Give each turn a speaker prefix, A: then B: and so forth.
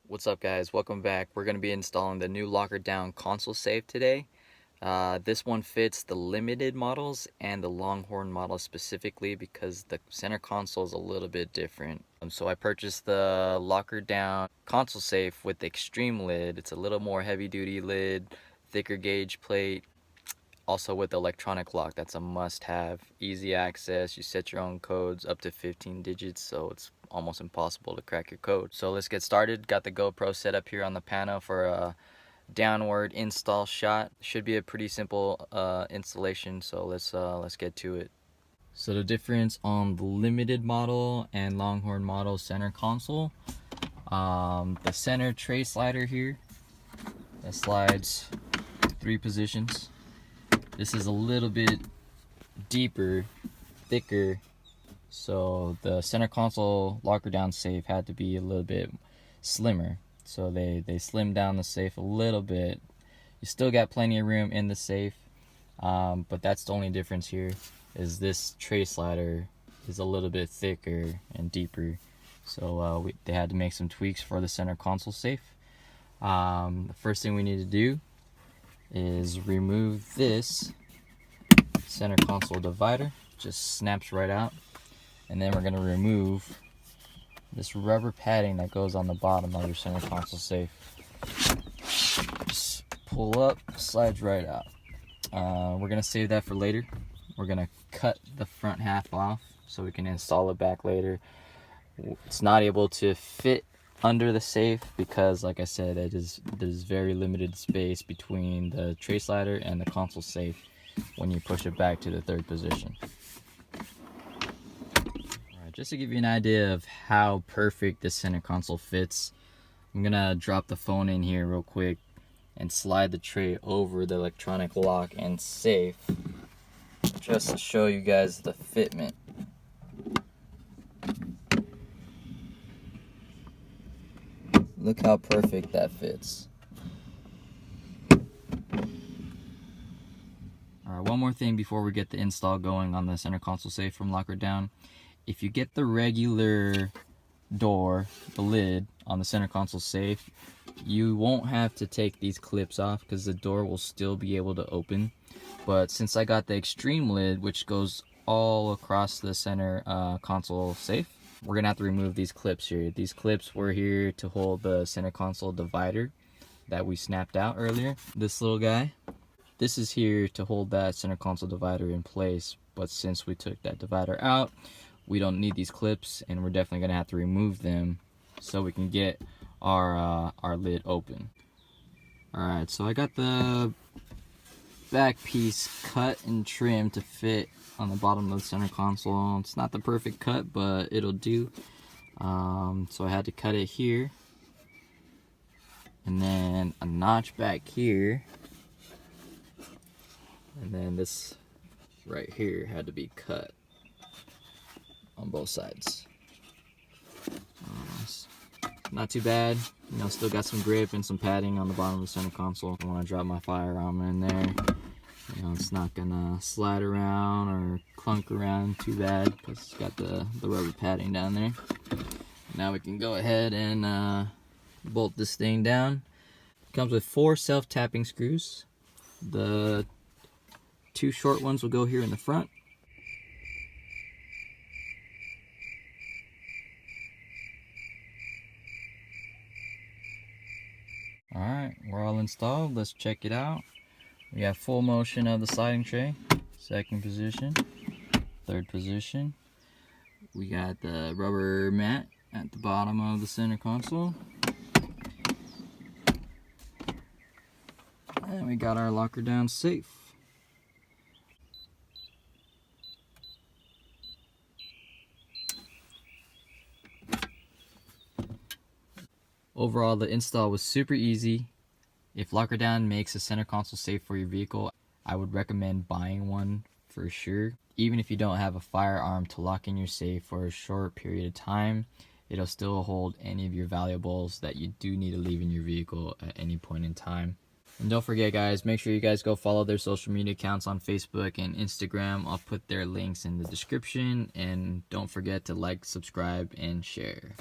A: What's up, guys? Welcome back. We're going to be installing the new locker down console safe today. This one fits the limited models and the Longhorn model specifically because the center console is a little bit different. So I purchased the locker down console safe with the eXtreme lid. It's a little more heavy duty lid, thicker gauge plate. Also with electronic lock, that's a must-have. Easy access, you set your own codes up to 15 digits, so it's almost impossible to crack your code. So let's get started. Got the GoPro set up here on the panel for a downward install shot. Should be a pretty simple installation, so let's get to it. So the difference on the limited model and Longhorn model center console, the center tray slider here, that slides 3 positions. This is a little bit deeper, thicker, so the center console locker down safe had to be a little bit slimmer. So they slimmed down the safe a little bit. You still got plenty of room in the safe, but that's the only difference here, is this tray slider is a little bit thicker and deeper. So they had to make some tweaks for the center console safe. The first thing we need to do is remove this center console divider. Just snaps right out. And then we're going to remove this rubber padding that goes on the bottom of your center console safe. Just pull up, slides right out. We're going to save that for later. We're going to cut the front half off so we can install it back later. It's not able to fit under the safe because, like I said, there's very limited space between the tray slider and the console safe when you push it back to the 3rd position. Alright, just to give you an idea of how perfect this center console fits, I'm gonna drop the phone in here real quick and slide the tray over the electronic lock and safe just to show you guys the fitment. Look how perfect that fits. Alright, one more thing before we get the install going on the center console safe from locker down. If you get the regular door, the lid on the center console safe, you won't have to take these clips off because the door will still be able to open. But since I got the eXtreme lid, which goes all across the center console safe, we're gonna have to remove these clips here. These clips were here to hold the center console divider that we snapped out earlier. This little guy, this is here to hold that center console divider in place, but since we took that divider out, we don't need these clips, and we're definitely gonna have to remove them so we can get our lid open. Alright, so I got the back piece cut and trimmed to fit on the bottom of the center console. It's not the perfect cut, but it'll do. So I had to cut it here, and then a notch back here, and then this right here had to be cut on both sides. Not too bad, you know, still got some grip and some padding on the bottom of the center console. When I drop my firearm in there, you know, it's not gonna slide around or clunk around too bad because it's got the rubber padding down there. Now we can go ahead and bolt this thing down. It comes with 4 self-tapping screws. The 2 short ones will go here in the front. Alright, we're all installed. Let's check it out. We have full motion of the sliding tray. 2nd position, 3rd position. We got the rubber mat at the bottom of the center console. And we got our locker down safe. Overall, the install was super easy. If locker down makes a center console safe for your vehicle, I would recommend buying one for sure. Even if you don't have a firearm to lock in your safe for a short period of time, it'll still hold any of your valuables that you do need to leave in your vehicle at any point in time. And don't forget, guys, make sure you guys go follow their social media accounts on Facebook and Instagram. I'll put their links in the description. And don't forget to like, subscribe, and share.